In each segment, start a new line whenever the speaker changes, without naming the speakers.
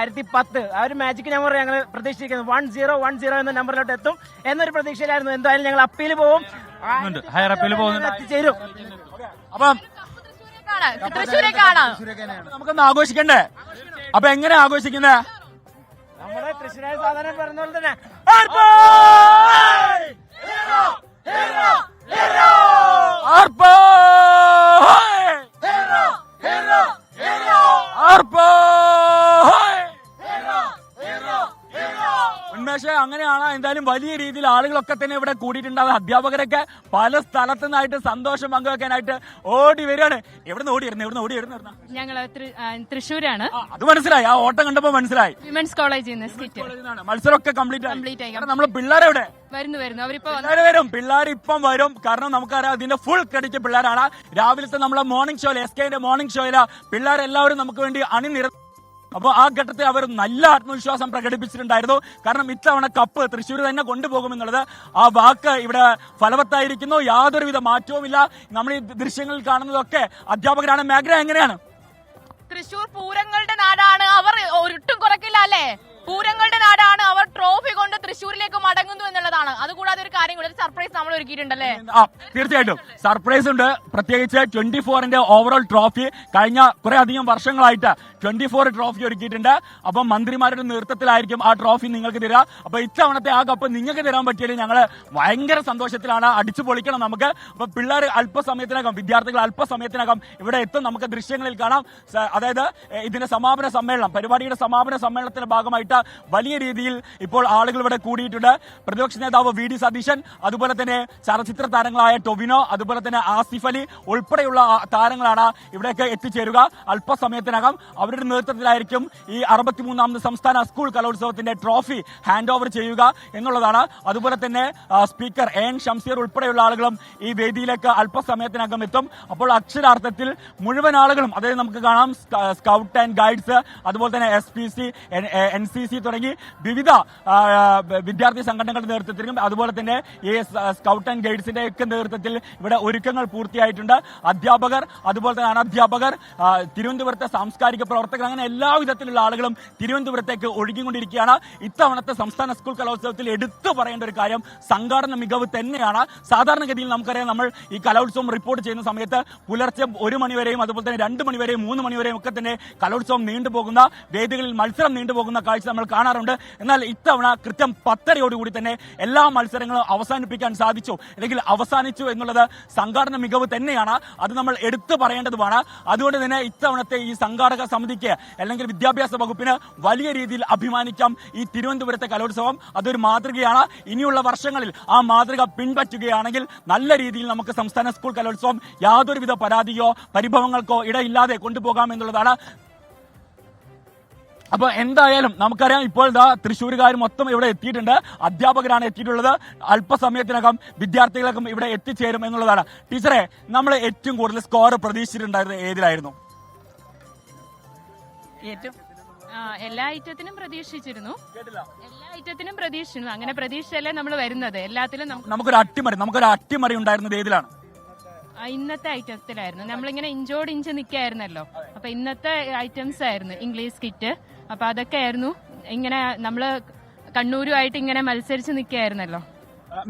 1010 ആ ഒരു magic number ഞങ്ങൾ പ്രതീക്ഷിക്കുന്നത് 1010 എന്ന നമ്പറിലോട്ട് എത്തും എന്നൊരു പ്രതീക്ഷയിലായിരുന്നു. എന്തായാലും ഞങ്ങൾ അപ്പീൽ പോകും,
ഹയർ അപ്പീൽ പോകുന്നുണ്ട്,
എത്തിച്ചേരും.
അപ്പം
തൃശ്ശൂരേക്കാണ്
നമുക്കൊന്ന് ആഘോഷിക്കണ്ടേ? അപ്പൊ എങ്ങനെ ആഘോഷിക്കുന്നേ?
നമ്മുടെ തൃശ്ശൂരായ സാധാരണ പറഞ്ഞ പോലെ തന്നെ
ഉന്മേഷ അങ്ങനെയാണ്. എന്തായാലും വലിയ രീതിയിൽ ആളുകളൊക്കെ തന്നെ ഇവിടെ കൂടിയിട്ടുണ്ടാവും. അധ്യാപകരൊക്കെ പല സ്ഥലത്തു നിന്നായിട്ട് സന്തോഷം പങ്കുവെക്കാനായിട്ട് ഓടി വരികയാണ്. എവിടെ ഓടിയിരുന്ന
ഞങ്ങള് തൃശ്ശൂരാണ്.
അത് മനസ്സിലായി, ആ ഓട്ടം കണ്ടപ്പോ മനസ്സിലായി.
വിമൻസ് കോളേജിൽ നിന്ന്
മത്സരമൊക്കെ കംപ്ലീറ്റ് ആയി. നമ്മള് പിള്ളേരെവിടെ
വരുന്നു അവരിപ്പോ
വരും. പിള്ളേർ ഇപ്പം വരും. കാരണം നമുക്കറിയാം അതിന്റെ ഫുൾ ക്രെഡിറ്റ് പിള്ളേരാണ്. രാവിലത്തെ നമ്മളെ മോർണിംഗ് ഷോയിൽ, SKന്റെ മോർണിംഗ് ഷോയില് പിള്ളേരെല്ലാവരും നമുക്ക് വേണ്ടി അണിനിര. അപ്പോൾ ആ ഘട്ടത്തിൽ അവർ നല്ല ആത്മവിശ്വാസം പ്രകടിപ്പിച്ചിട്ടുണ്ടായിരുന്നു. കാരണം ഇത്തവണ കപ്പ് തൃശ്ശൂർ തന്നെ കൊണ്ടുപോകുമെന്നുള്ളത് ആ വാക്ക് ഇവിടെ ഫലവത്തായിരിക്കുന്നു. യാതൊരുവിധ മാറ്റവുമില്ല. നമ്മൾ ഈ ദൃശ്യങ്ങളിൽ കാണുന്നതൊക്കെ അധ്യാപകരാണ്. മേഖല എങ്ങനെയാണ്?
തൃശ്ശൂർ പൂരങ്ങളുടെ നാടാണ്, അവർ ഒട്ടും കുറയ്ക്കില്ല അല്ലേ? പൂരങ്ങളുടെ നാടാണ്, അവർ ട്രോഫി കൊണ്ട് തൃശ്ശൂരിലേക്ക് മടങ്ങുന്നു എന്നുള്ളതാണ്. അതുകൂടാതെ ഒരു കാര്യം കൂടെ, ഒരു സർപ്രൈസ് നമ്മൾ ഒരുക്കിയിട്ടുണ്ടല്ലേ?
തീർച്ചയായിട്ടും സർപ്രൈസ് ഉണ്ട്. പ്രത്യേകിച്ച് 24ന്റെ ഓവറോൾ ട്രോഫി കഴിഞ്ഞ കുറെ അധികം വർഷങ്ങളായിട്ട് 24 ട്രോഫി ഒരുക്കിയിട്ടുണ്ട്. അപ്പം മന്ത്രിമാരുടെ നേതൃത്വത്തിലായിരിക്കും ആ ട്രോഫി നിങ്ങൾക്ക് തരിക. അപ്പൊ ഇത്തവണത്തെ ആ കപ്പ് നിങ്ങൾക്ക് തരാൻ പറ്റിയാൽ ഞങ്ങള് ഭയങ്കര സന്തോഷത്തിലാണ്. അടിച്ചു പൊളിക്കണം നമുക്ക്. അപ്പൊ പിള്ളേർ അല്പസമയത്തിനകം, വിദ്യാർത്ഥികൾ അല്പസമയത്തിനകം ഇവിടെ എത്തും. നമുക്ക് ദൃശ്യങ്ങളിൽ കാണാം. അതായത് ഇതിന്റെ സമാപന സമ്മേളനം, പരിപാടിയുടെ സമാപന സമ്മേളനത്തിന്റെ ഭാഗമായിട്ട് വലിയ രീതിയിൽ ഇപ്പോൾ ആളുകൾ ഇവിടെ കൂടിയിട്ടുണ്ട്. പ്രതിപക്ഷ നേതാവ് VD സതീശൻ, അതുപോലെ തന്നെ ചലച്ചിത്ര താരങ്ങളായ ടൊവിനോ, അതുപോലെ തന്നെ ആസിഫ് അലി ഉൾപ്പെടെയുള്ള താരങ്ങളാണ് ഇവിടേക്ക് എത്തിച്ചേരുക. അല്പസമയത്തിനകം അവരുടെ നേതൃത്വത്തിലായിരിക്കും ഈ 63ാമത് സംസ്ഥാന സ്കൂൾ കലോത്സവത്തിന്റെ ട്രോഫി ഹാൻഡ് ഓവർ ചെയ്യുക എന്നുള്ളതാണ്. അതുപോലെ തന്നെ സ്പീക്കർ AN ഷംസീർ ഉൾപ്പെടെയുള്ള ആളുകളും ഈ വേദിയിലേക്ക് അല്പസമയത്തിനകം എത്തും. അപ്പോൾ അക്ഷരാർത്ഥത്തിൽ മുഴുവൻ ആളുകളും, അതായത് നമുക്ക് കാണാം സ്കൗട്ട് ആൻഡ് ഗൈഡ്സ്, അതുപോലെ തന്നെ SPC, NCC തുടങ്ങി വിവിധ വിദ്യാർത്ഥി സംഘടനകളുടെ നേതൃത്വത്തിലും അതുപോലെ തന്നെ ഈ സ്കൗട്ട് ആൻഡ് ഗൈഡ്സിന്റെ ഒക്കെ നേതൃത്വത്തിൽ ഇവിടെ ഒരുക്കങ്ങൾ പൂർത്തിയായിട്ടുണ്ട്. അധ്യാപകർ, അതുപോലെ തന്നെ അനധ്യാപകർ, തിരുവനന്തപുരത്തെ സാംസ്കാരിക പ്രവർത്തകർ, അങ്ങനെ എല്ലാ വിധത്തിലുള്ള ആളുകളും തിരുവനന്തപുരത്തേക്ക് ഒഴുകിക്കൊണ്ടിരിക്കുകയാണ്. ഇത്തവണത്തെ സംസ്ഥാന സ്കൂൾ കലോത്സവത്തിൽ എടുത്തു പറയേണ്ട ഒരു കാര്യം സംഘാടന മികവ് തന്നെയാണ്. സാധാരണഗതിയിൽ നമുക്കറിയാം, നമ്മൾ ഈ കലോത്സവം റിപ്പോർട്ട് ചെയ്യുന്ന സമയത്ത് പുലർച്ചെ 1 മണിവരെയും അതുപോലെ തന്നെ 2 മണിവരെയും 3 മണിവരെയും ഒക്കെ തന്നെ കലോത്സവം നീണ്ടുപോകുന്ന, വേദികളിൽ മത്സരം നീണ്ടുപോകുന്ന കാഴ്ച നമ്മൾ കാണാറുണ്ട്. എന്നാൽ ഇത്തവണ കൃത്യം 10:30 തന്നെ എല്ലാ മത്സരങ്ങളും അവസാനിപ്പിക്കാൻ സാധിച്ചു, അല്ലെങ്കിൽ അവസാനിച്ചു എന്നുള്ളത് സംഘാടന മികവ് തന്നെയാണ്. അത് നമ്മൾ എടുത്തു പറയേണ്ടതുമാണ്. അതുകൊണ്ട് തന്നെ ഇത്തവണത്തെ ഈ സംഘാടക സമിതിക്ക് അല്ലെങ്കിൽ വിദ്യാഭ്യാസ വകുപ്പിന് വലിയ രീതിയിൽ അഭിമാനിക്കാം. ഈ തിരുവനന്തപുരത്തെ കലോത്സവം അതൊരു മാതൃകയാണ്. ഇനിയുള്ള വർഷങ്ങളിൽ ആ മാതൃക പിൻപറ്റുകയാണെങ്കിൽ നല്ല രീതിയിൽ നമുക്ക് സംസ്ഥാന സ്കൂൾ കലോത്സവം യാതൊരുവിധ പരാതിയോ പരിഭവങ്ങൾക്കോ ഇടയില്ലാതെ കൊണ്ടുപോകാം എന്നുള്ളതാണ്. അപ്പൊ എന്തായാലും നമുക്കറിയാം, ഇപ്പോൾ തൃശ്ശൂരുകാർ മൊത്തം ഇവിടെ എത്തിയിട്ടുണ്ട്. അധ്യാപകരാണ് എത്തിയിട്ടുള്ളത്. അല്പസമയത്തിനകം വിദ്യാർത്ഥികളൊക്കെ ഇവിടെ എത്തിച്ചേരും എന്നുള്ളതാണ്. ടീച്ചറെ, നമ്മൾ ഏറ്റവും കൂടുതൽ സ്കോർ പ്രതീക്ഷിച്ചിട്ടുണ്ടായിരുന്നത് ഏതിലായിരുന്നു?
എല്ലാ ഐറ്റത്തിനും പ്രതീക്ഷിച്ചിരുന്നു. അങ്ങനെ പ്രതീക്ഷിച്ചല്ലേ നമ്മൾ വരുന്നത്. എല്ലാത്തിലും
നമുക്കൊരു അട്ടിമറി ഉണ്ടായിരുന്നത് ഏതിലാണ്?
ഇന്നത്തെ ഐറ്റത്തിലായിരുന്നു. നമ്മളിങ്ങനെ ഇഞ്ചോട് ഇഞ്ച് നിൽക്കായിരുന്നല്ലോ. അപ്പൊ ഇന്നത്തെ ഐറ്റംസ് ആയിരുന്നു. ഇംഗ്ലീഷ് കിറ്റ്, അപ്പൊ അതൊക്കെ ആയിരുന്നു. ഇങ്ങനെ നമ്മള് കണ്ണൂരുമായിട്ട് ഇങ്ങനെ മത്സരിച്ച് നിൽക്കായിരുന്നല്ലോ.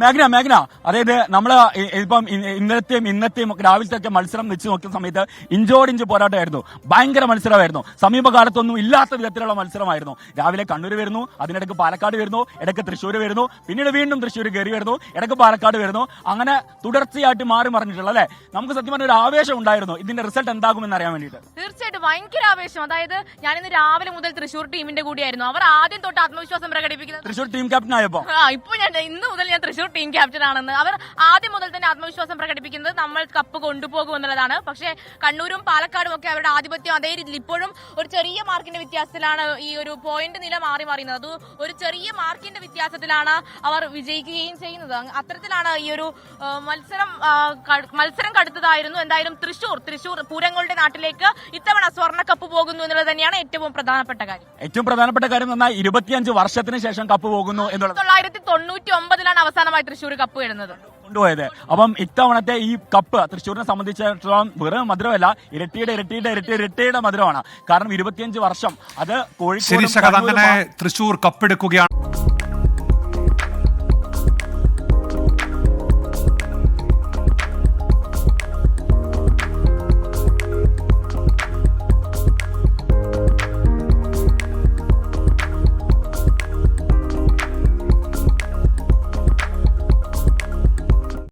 മേഘന, അതായത് നമ്മള് ഇപ്പം ഇന്നത്തെയും രാവിലത്തെ ഒക്കെ മത്സരം വെച്ച് നോക്കുന്ന സമയത്ത് ഇഞ്ചോടിഞ്ച് പോരാട്ടമായിരുന്നു. ഭയങ്കര മത്സരമായിരുന്നു. സമീപകാലത്തൊന്നും ഇല്ലാത്ത വിധത്തിലുള്ള മത്സരമായിരുന്നു. രാവിലെ കണ്ണൂർ വരുന്നു, അതിനിടയ്ക്ക് പാലക്കാട് വരുന്നു, ഇടയ്ക്ക് തൃശ്ശൂർ വരുന്നു, പിന്നീട് വീണ്ടും തൃശ്ശൂർ കയറി വരുന്നു, ഇടയ്ക്ക് പാലക്കാട് വരുന്നു. അങ്ങനെ തുടർച്ചയായിട്ട് മാറി മറിഞ്ഞിട്ടുള്ള അല്ലെ? നമുക്ക് സത്യം പറഞ്ഞ ഒരു ആവേശം ഉണ്ടായിരുന്നു ഇതിന്റെ റിസൾട്ട് എന്താകുമെന്ന് അറിയാൻ വേണ്ടിയിട്ട്.
തീർച്ചയായിട്ടും ഭയങ്കര ആവേശം. അതായത് ഞാനിന്ന് രാവിലെ മുതൽ തൃശ്ശൂർ ടീമിന്റെ കൂടിയായിരുന്നു. അവർ ആദ്യം തൊട്ട് ആത്മവിശ്വാസം പ്രകടിപ്പിക്കുന്നത്.
തൃശ്ശൂർ ടീം ക്യാപ്റ്റൻ ആയപ്പോ
ഇന്ന് മുതൽ ഞാൻ തൃശ്ശൂർ ടീം ക്യാപ്റ്റൻ ആണെന്ന് അവർ ആദ്യം മുതൽ തന്നെ ആത്മവിശ്വാസം പ്രകടിപ്പിക്കുന്നത് നമ്മൾ കപ്പ് കൊണ്ടുപോകും എന്നുള്ളതാണ്. പക്ഷേ കണ്ണൂരും പാലക്കാടും ഒക്കെ അവരുടെ ആധിപത്യം അതേ രീതിയിൽ ഇപ്പോഴും ഒരു ചെറിയ മാർക്കിന്റെ വ്യത്യാസത്തിലാണ് ഈ ഒരു പോയിന്റ് നില മാറി മാറിയുന്നത്. അത് ഒരു ചെറിയ മാർക്കിന്റെ വ്യത്യാസത്തിലാണ് അവർ വിജയിക്കുകയും ചെയ്യുന്നത്. അത്തരത്തിലാണ് ഈ ഒരു മത്സരം കടുത്തതായിരുന്നു. എന്തായാലും തൃശ്ശൂർ പൂരങ്ങളുടെ നാട്ടിലേക്ക് ഇത്തവണ സ്വർണ്ണ കപ്പ് പോകുന്നു എന്നുള്ളത് തന്നെയാണ് ഏറ്റവും പ്രധാനപ്പെട്ട കാര്യം.
ഏറ്റവും പ്രധാനപ്പെട്ട കാര്യം എന്നാൽ 25 വർഷത്തിന് ശേഷം കപ്പ് പോകുന്നു എന്നുള്ളത്.
1999 അവസാനമായി തൃശ്ശൂർ കപ്പ് വരുന്നത്.
കൊണ്ടുപോയത്. അപ്പം ഇത്തവണത്തെ ഈ കപ്പ് തൃശ്ശൂരിനെ സംബന്ധിച്ചിടത്തോളം വെറും മധുരമല്ല, ഇരട്ടിയുടെ മധുരമാണ്. കാരണം 25 വർഷം അത്
ശരി ശകത്, അങ്ങനെ തൃശ്ശൂർ കപ്പെടുക്കുകയാണ്.